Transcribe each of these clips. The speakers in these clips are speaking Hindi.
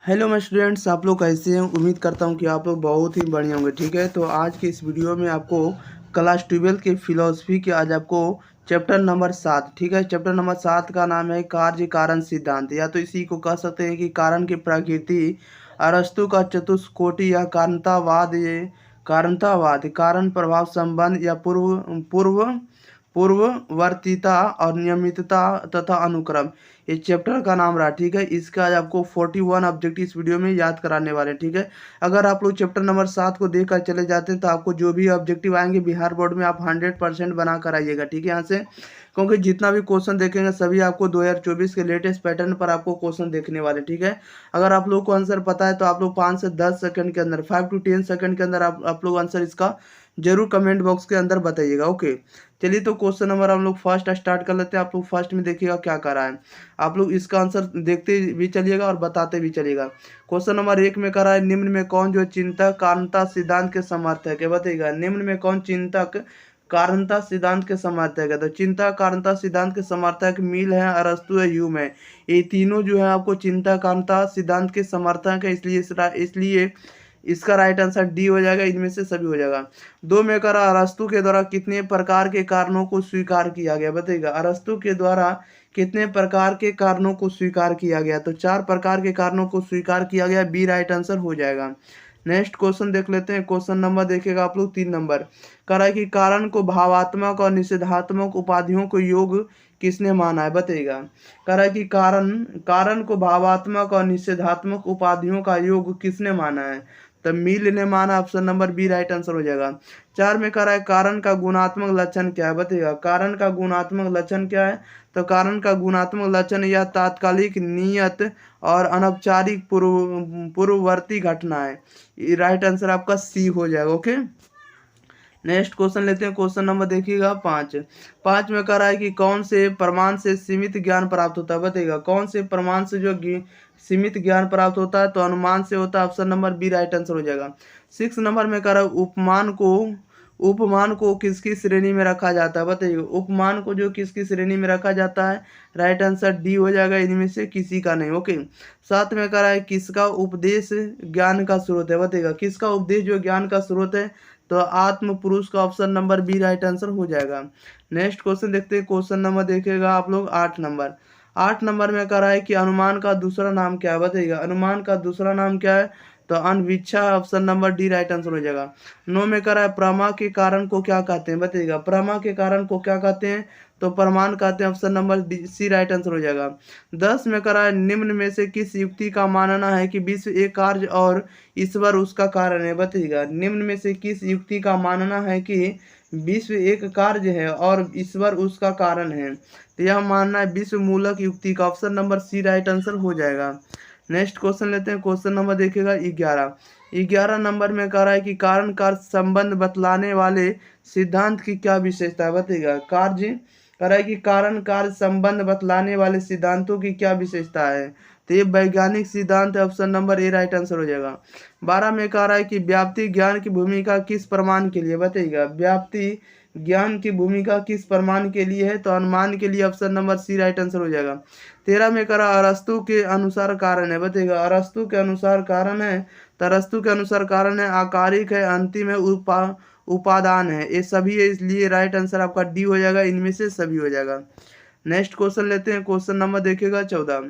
हेलो मैं स्टूडेंट्स, आप लोग कैसे हैं। उम्मीद करता हूं कि आप लोग बहुत ही बढ़िया होंगे। ठीक है, तो आज की इस वीडियो में आपको क्लास 12 के फिलॉसफी के आज आपको चैप्टर नंबर 7, ठीक है, चैप्टर नंबर 7 का नाम है कार्य कारण सिद्धांत, या तो इसी को कह सकते हैं कि कारण की प्रकृति, अरस्तु का चतुष्कोटि या कारणतावाद। ये कारणतावाद कारण प्रभाव संबंध या पूर्व पूर्व पूर्ववर्तीता और नियमितता तथा अनुक्रम, इस चैप्टर का नाम रहा। ठीक है, इसका आज आपको 41 ऑब्जेक्टिव इस वीडियो में याद कराने वाले हैं। ठीक है, अगर आप लोग चैप्टर नंबर 7 को देख कर चले जाते हैं तो आपको जो भी ऑब्जेक्टिव आएंगे बिहार बोर्ड में आप 100% बना कर आइएगा। ठीक है, यहाँ से क्योंकि जितना भी क्वेश्चन देखेंगे सभी आपको 2024 के लेटेस्ट पैटर्न पर आपको क्वेश्चन देखने वाले। ठीक है, अगर आप लोग को आंसर पता है तो आप लोग 5 से 10 सेकंड के अंदर, 5 to 10 सेकंड के अंदर आप लोग आंसर इसका जरूर कमेंट बॉक्स के अंदर बताइएगा। ओके, चलिए तो क्वेश्चन नंबर हम लोग फर्स्ट स्टार्ट कर लेते हैं। आप लोग फर्स्ट में देखिएगा क्या कर रहा है। आप लोग इसका आंसर देखते भी चलिएगा और बताते भी चलिएगा। क्वेश्चन नंबर 1 में कर रहा है, निम्न में कौन जो चिंतक कारणता सिद्धांत के समर्थक है, बताइएगा। निम्न में कौन चिंतक कारणता सिद्धांत के समर्थक है, तो चिंता कारणता सिद्धांत के समर्थक मिल है, अरस्तु है, ह्यूम है। ये तीनों जो है आपको चिंता कारणता सिद्धांत के समर्थक है, इसलिए इसका राइट आंसर डी हो जाएगा। इनमें से सभी हो जाएगा। 2 में करा, अरस्तु के द्वारा कितने प्रकार के कारणों को स्वीकार किया गया, बताइएगा। अरस्तु के द्वारा कितने प्रकार के कारणों को स्वीकार किया गया, तो 4 प्रकार के कारणों को स्वीकार किया गया। बी राइट आंसर हो जाएगा। नेक्स्ट क्वेश्चन देख लेते हैं। क्वेश्चन नंबर देखिएगा आप लोग 3 नंबर कह रहा है कि कारण को भावात्मक और निषेधात्मक उपाधियों को योग किसने माना है, बताइएगा। कह रहा है कि कारण को भावात्मक और निषेधात्मक उपाधियों का योग किसने माना है, तो मिल ने माना। Option number B right answer हो जाएगा। 4 में कह रहा है कारण का गुणात्मक लक्षण क्या है, बताइएगा। कारण का गुणात्मक लक्षण क्या है, तो कारण का गुणात्मक लक्षण या तात्कालिक, नियत और अनौपचारिक पूर्ववर्ती घटना है। राइट आंसर आपका सी हो जाएगा। ओके, नेक्स्ट क्वेश्चन लेते हैं। क्वेश्चन नंबर देखिएगा 5 में कह रहा है कि कौन से प्रमाण से सीमित ज्ञान प्राप्त होता है, बताइएगा। कौन से प्रमाण से जो सीमित ज्ञान प्राप्त होता है, तो अनुमान से होता है। Option number B right answer हो जाएगा। 6 नंबर में कह रहा है उपमान को किसकी श्रेणी में रखा जाता है, बताइए। उपमान को जो किसकी श्रेणी में रखा जाता है, राइट आंसर डी हो जाएगा। इनमें से किसी का नहीं। ओके, 7 में कह रहा है किसका उपदेश ज्ञान का स्रोत है, बताइएगा। किसका उपदेश जो ज्ञान का स्रोत है, तो आत्म पुरुष का। Option number B right answer हो जाएगा। नेक्स्ट क्वेश्चन देखते हैं। क्वेश्चन नंबर देखिएगा आप लोग 8 नंबर में कह रहा है कि अनुमान का दूसरा नाम क्या है, बताइएगा। अनुमान का दूसरा नाम क्या है, तो अनविच्छा। Option number D right answer हो जाएगा। 9 में कह रहा है प्रमा के कारण को क्या कहते हैं, बताइएगा। प्रमा के कारण को क्या कहते हैं, तो प्रमाण कहते हैं। Option number C right answer हो जाएगा। 10 में कह रहा है निम्न में से किस युक्ति का मानना है कि विश्व एक कार्य और ईश्वर उसका कारण है, बताइएगा। निम्न में से किस युक्ति का मानना है कि विश्व एक कार्य है और ईश्वर उसका कारण है, तो यह मानना है विश्व मूलक युक्ति का। Option number C right answer हो जाएगा। नेक्स्ट क्वेश्चन लेते हैं। क्वेश्चन नंबर देखिएगा 11 नंबर में कह रहा है कि कारण कार्य संबंध बतलाने वाले सिद्धांत की क्या विशेषता है, बताइएगा। कह रहा है कि कारण कार्य संबंध बतलाने वाले सिद्धांतों की क्या विशेषता है, तो ये वैज्ञानिक सिद्धांत है। ऑप्शन नंबर ए राइट आंसर हो जाएगा। 12 में कह रहा है कि व्याप्ति ज्ञान की भूमिका किस प्रमाण के लिए, बताइएगा। व्याप्ति ज्ञान की भूमिका किस प्रमाण के लिए है, तो अनुमान के लिए। Option number C right answer हो जाएगा। 13 में कह रहा अरस्तु के अनुसार कारण है, बताइएगा। अरस्तु के अनुसार कारण है, तो अरस्तु के अनुसार कारण है आकारिक है, अंतिम है, उपादान है। ये सभी है, इसलिए राइट आंसर आपका डी हो जाएगा। इनमें से सभी हो जाएगा। नेक्स्ट क्वेश्चन लेते हैं। क्वेश्चन नंबर देखिएगा 14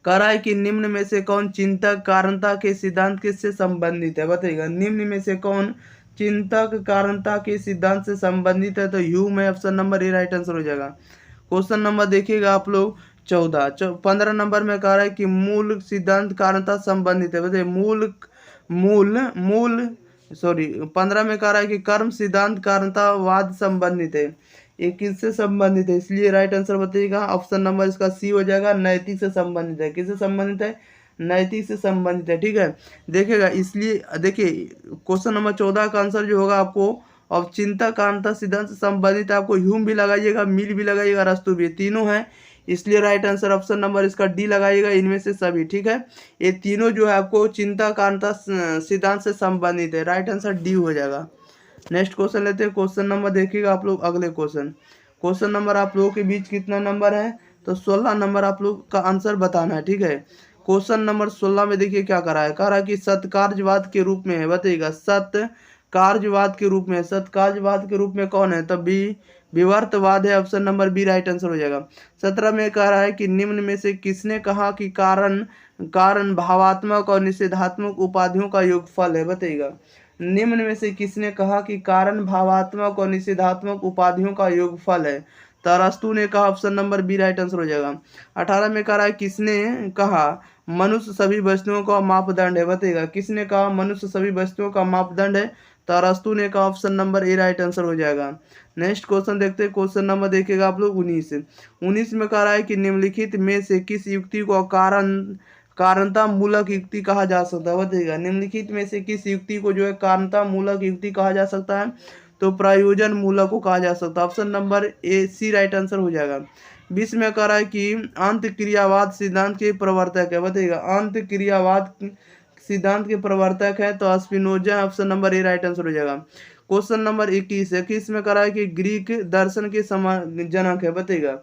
कह रहा है कि निम्न में से कौन चिंतक कारणता के सिद्धांत किससे संबंधित है, बताइएगा। निम्न में से कौन चिंतक कारणता के सिद्धांत से संबंधित है, तो ह्यूम है। ऑप्शन नंबर ए राइट आंसर हो जाएगा। क्वेश्चन नंबर देखिएगा आप लोग 15 नंबर में कह रहा है कि मूल सिद्धांत कारणता संबंधित है, बताइए। मूल मूल मूल सॉरी 15 में कह रहा है कि कर्म सिद्धांत कारणतावाद संबंधित है। ये किससे संबंधित है, इसलिए राइट आंसर बताइएगा। ऑप्शन नंबर इसका सी हो जाएगा। नैतिक से संबंधित है। किससे संबंधित है, नैतिक से संबंधित है। ठीक है, देखिएगा। इसलिए देखिए क्वेश्चन नंबर 14 का आंसर जो होगा आपको और चिंता कारणता सिद्धांत से संबंधित है, आपको ह्यूम भी लगाइएगा, मिल भी लगाइएगा, अरस्तु भी, तीनों है। इसलिए राइट आंसर ऑप्शन नंबर इसका डी लगाइएगा। इनमें से सभी, ठीक है। ये तीनों जो है आपको चिंता कारणता सिद्धांत से संबंधित है। राइट आंसर डी हो जाएगा। नेक्स्ट क्वेश्चन लेते हैं। क्वेश्चन नंबर देखिएगा आप लोग अगले क्वेश्चन नंबर आप लोगों के बीच कितना नंबर है, तो 16 नंबर आप लोग का आंसर बताना है। ठीक है, क्वेश्चन नंबर 16 में देखिए क्या करा है, कह रहा है कि सत्कार्यवाद के रूप में है, बताइएगा सत्कार्यवाद के रूप में, सत्कार्यवाद के रूप में कौन है, तब भी विवर्तवाद है, option number B right answer हो जाएगा। 17 में कह रहा है कि निम्न में से किसने कहा कि कारण कारण भावात्मक और निषेधात्मक उपाधियों का योगफल है, बताइएगा निम्न में से किसने कहा कि कारण भावात्मक और निषेधात्मक उपाधियों का योगफल है, तो अरस्तु ने कहा, option number B right answer हो जाएगा। 18 में कह रहा है किसने कहा मनुष्य सभी वस्तुओं का मापदंड है, बताइएगा किसने कहा मनुष्य सभी वस्तुओं का मापदंड है, तो अरस्तु ने कहा, ऑप्शन नंबर ए राइट आंसर हो जाएगा। नेक्स्ट क्वेश्चन देखते हैं, क्वेश्चन नंबर देखिएगा आप लोग 19 में कह रहा है कि निम्नलिखित में से किस युक्ति को कारणता मूलक युक्ति कहा जा सकता है, बताइएगा निम्नलिखित में से किस युक्ति को जो है कारणता मूलक युक्ति कहा जा सकता है, तो प्रयोजन मूलक को कहा जा सकता है, option number A C right answer हो जाएगा। 20 में कह रहा है कि अंत क्रियावाद सिद्धांत के प्रवर्तक है, बताइएगा अंत क्रियावाद सिद्धांत के प्रवर्तक है, तो स्पिनोजा, ऑप्शन नंबर ए राइट आंसर हो जाएगा। क्वेश्चन नंबर 21 में कह रहा है कि ग्रीक दर्शन के जनक है, बताइएगा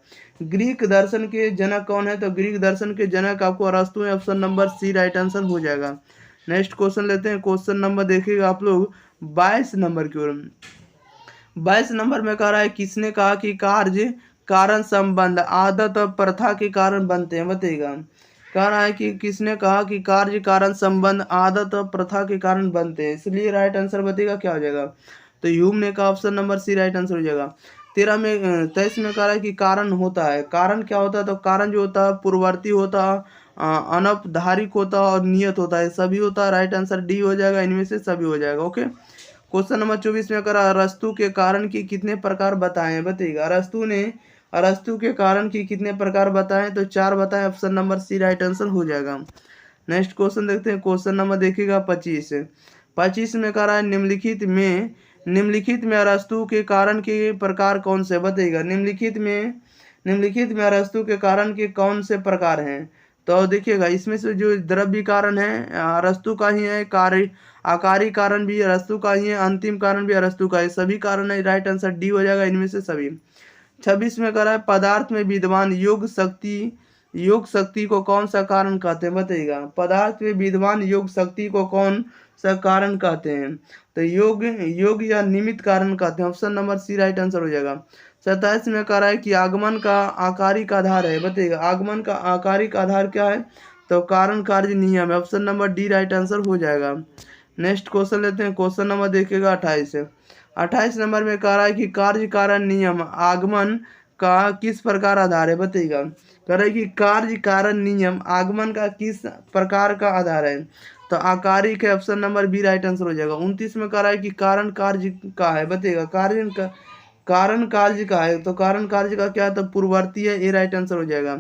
ग्रीक दर्शन के जनक कौन है, तो ग्रीक दर्शन के जनक आपको अरस्तु है, option number C right answer हो जाएगा। नेक्स्ट क्वेश्चन लेते हैं, क्वेश्चन नंबर देखिएगा आप लोग 22 नंबर की ओर। 22 नंबर में कह रहा है किसने कहा कि कार्य कारण संबंध आदत और प्रथा के कारण बनते हैं, बताइएगा कह रहा है कि किसने कहा कि कार्य कारण संबंध आदत और प्रथा के कारण बनते हैं, इसलिए राइट आंसर बताइएगा क्या हो जाएगा, तो ह्यूम ने कहा, option number C right answer हो जाएगा। 23 में कह रहा है कि कारण होता है, कारण क्या होता है, तो कारण जो होता है पूर्ववर्ती होता है, अनौपचारिक होता है और नियत होता है, सभी होता है, राइट आंसर डी हो जाएगा, इनमें से सभी हो जाएगा। ओके, क्वेश्चन नंबर 24 में करा अरस्तु के कारण की कितने प्रकार बताए हैं, बताइएगा अरस्तु के कारण की कितने प्रकार बताएं, तो 4 बताएं, option number C right answer हो जाएगा। नेक्स्ट क्वेश्चन देखते हैं, क्वेश्चन नंबर देखिएगा 25 में कह रहा है निम्नलिखित में अरस्तु के कारण के प्रकार कौन से, बताइएगा निम्नलिखित में अरस्तु के कारण के कौन से प्रकार हैं, तो देखिएगा इसमें से जो द्रव्य कारण है अरस्तु का ही है, कार्य आकारी कारण भी अरस्तु का ही है, अंतिम कारण भी अरस्तु का है, सभी कारण है, राइट आंसर डी हो जाएगा, इनमें से सभी। 26 में कह रहा है पदार्थ में विद्यमान योग शक्ति को कौन सा कारण कहते हैं, बताइएगा पदार्थ में विद्यमान योग शक्ति को कौन सा कारण कहते हैं, तो योग या निमित्त कारण कहते हैं, option number C right answer हो जाएगा। 27 में कह रहा है कि आगमन का आकारिक आधार है, बताइएगा आगमन का आकारिक आधार क्या है, तो कारण कार्य नियम है, option number D right answer हो जाएगा। नेक्स्ट क्वेश्चन लेते हैं, क्वेश्चन नंबर देखिएगा 28 नंबर में कह रहा है कि कार्य कारण नियम आगमन का किस प्रकार आधार है, बताइएगा कह रहा है कि कार्य कारण नियम आगमन का किस प्रकार का आधार है, तो आकारिक है, option number B right answer हो जाएगा। 29 में कह रहा है कि कारण कार्य का है, बताइएगा कारण कार्य का है, तो कारण कार्य का क्या है, तो पूर्ववर्ती है, ए राइट आंसर हो जाएगा।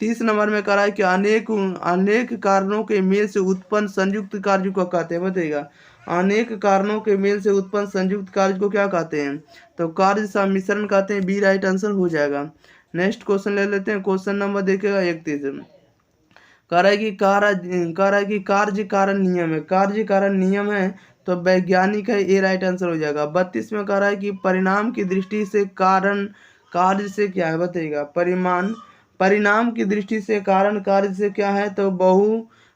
30 नंबर में कह रहा है कि अनेक कारणों के मेल से उत्पन्न संयुक्त कार्य को कहते हैं, बताइएगा अनेक कारणों के मेल से उत्पन्न संयुक्त कार्य को क्या कहते हैं, तो कार्य सम्मिश्रण कहते हैं, बी राइट आंसर हो जाएगा। नेक्स्ट क्वेश्चन ले लेते हैं, क्वेश्चन नंबर देखिएगा 31। कह रहा है कि कार्य कारण नियम है, कार्य कारण नियम है, तो वैज्ञानिक है, ए राइट आंसर हो जाएगा। 32 में कह रहा है कि परिणाम की दृष्टि से कारण कार्य से क्या है, बताइएगा परिणाम की दृष्टि से कारण कार्य से क्या है, तो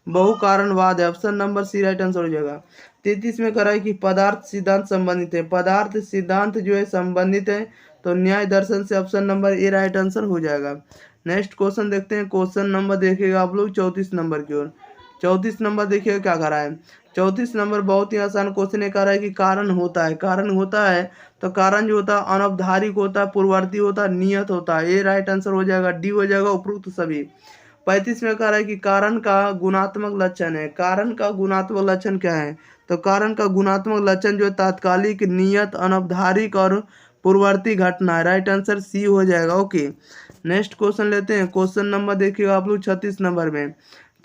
बहु कारणवाद है, option number C right answer हो जाएगा। 33 में कह रहा है कि पदार्थ सिद्धांत संबंधित है, पदार्थ सिद्धांत जो है संबंधित है, तो न्याय दर्शन से, ऑप्शन नंबर ए राइट आंसर हो जाएगा। नेक्स्ट क्वेश्चन देखते हैं, क्वेश्चन नंबर देखिएगा आप लोग 34 नंबर की ओर। 34 नंबर देखिएगा क्या कर रहा है, 34 नंबर बहुत ही आसान क्वेश्चन है, कह रहा है कि कारण होता है, तो कारण जो होता है अनौपचारिक होता है, पूर्ववर्ती होता है, नियत होता है, ए राइट आंसर हो जाएगा, डी हो जाएगा उपरोक्त सभी। 35 में कह रहा है कि कारण का गुणात्मक लक्षण है, कारण का गुणात्मक लक्षण क्या है, तो कारण का गुणात्मक लक्षण जो है तात्कालिक, नियत, अनौपचारिक और पूर्ववर्ती घटना है, राइट आंसर सी हो जाएगा। ओके, नेक्स्ट क्वेश्चन लेते हैं, क्वेश्चन नंबर देखिएगा आप लोग 36 नंबर में।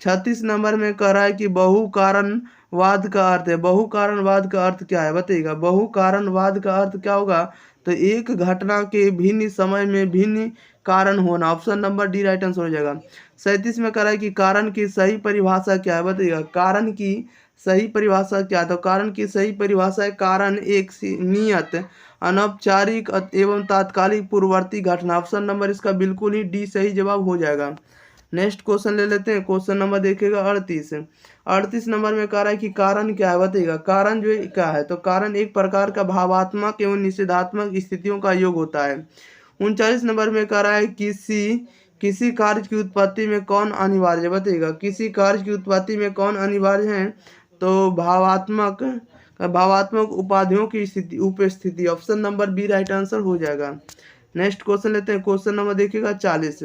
36 नंबर में कह रहा है कि बहु कारणवाद का अर्थ है, बहु कारणवाद का अर्थ क्या है, बताइएगा बहु कारणवाद का अर्थ क्या होगा, तो एक घटना के भिन्न समय में भिन्न कारण होना, option number D right answer हो जाएगा। 37 में कह रहा है कि कारण की सही परिभाषा क्या है, बताइएगा कारण की सही परिभाषा क्या, तो कारण की सही परिभाषा है कारण एक नियत, अनौपचारिक एवं तात्कालिक पूर्ववर्ती घटना, ऑप्शन नंबर इसका बिल्कुल ही डी सही जवाब हो जाएगा। नेक्स्ट क्वेश्चन ले लेते हैं। क्वेश्चन नंबर देखिएगा 38। 38 नंबर में कह रहा है कि कारण क्या है, बताइएगा। कारण जो है क्या है, तो कारण एक प्रकार का भावात्मक एवं निषेधात्मक स्थितियों का योग होता है। 39 नंबर में कह रहा है किसी कार्य की उत्पत्ति में कौन अनिवार्य है, बताइएगा। किसी कार्य की उत्पत्ति में कौन अनिवार्य है, तो भावात्मक उपाधियों की स्थिति उपस्थिति। Option number B right answer हो जाएगा। नेक्स्ट क्वेश्चन लेते हैं। क्वेश्चन नंबर देखिएगा 40।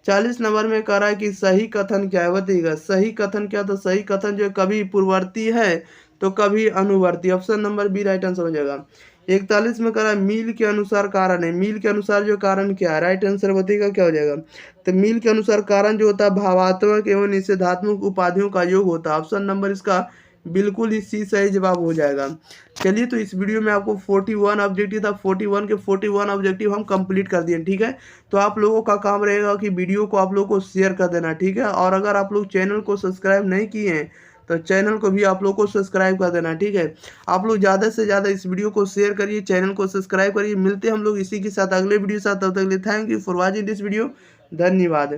40 नंबर में कह रहा है कि सही कथन क्या है, बताइएगा। सही कथन क्या, तो सही कथन जो है कभी पूर्ववर्ती है तो कभी अनुवर्ती। Option number B right answer हो जाएगा। 41 में कह रहा है मील के अनुसार कारण है। मील के अनुसार जो कारण क्या है, राइट आंसर बताइएगा क्या हो जाएगा। तो मील के अनुसार कारण जो होता है भावात्मक एवं निषेधात्मक उपाधियों का योग होता है। ऑप्शन नंबर इसका बिल्कुल ही सी सही जवाब हो जाएगा। चलिए, तो इस वीडियो में आपको 41 ऑब्जेक्टिव था, 41 के 41 ऑब्जेक्टिव हम कंप्लीट कर दिए, ठीक है। तो आप लोगों का काम रहेगा कि वीडियो को आप लोगों को शेयर कर देना, ठीक है। और अगर आप लोग चैनल को सब्सक्राइब नहीं किए हैं तो चैनल को भी आप लोग को सब्सक्राइब कर देना, ठीक है। आप लोग ज़्यादा से ज़्यादा इस वीडियो को शेयर करिए, चैनल को सब्सक्राइब करिए। मिलते हैं हम लोग इसी के साथ अगले वीडियो के साथ, तब तक के लिए thank you for watching this video. धन्यवाद।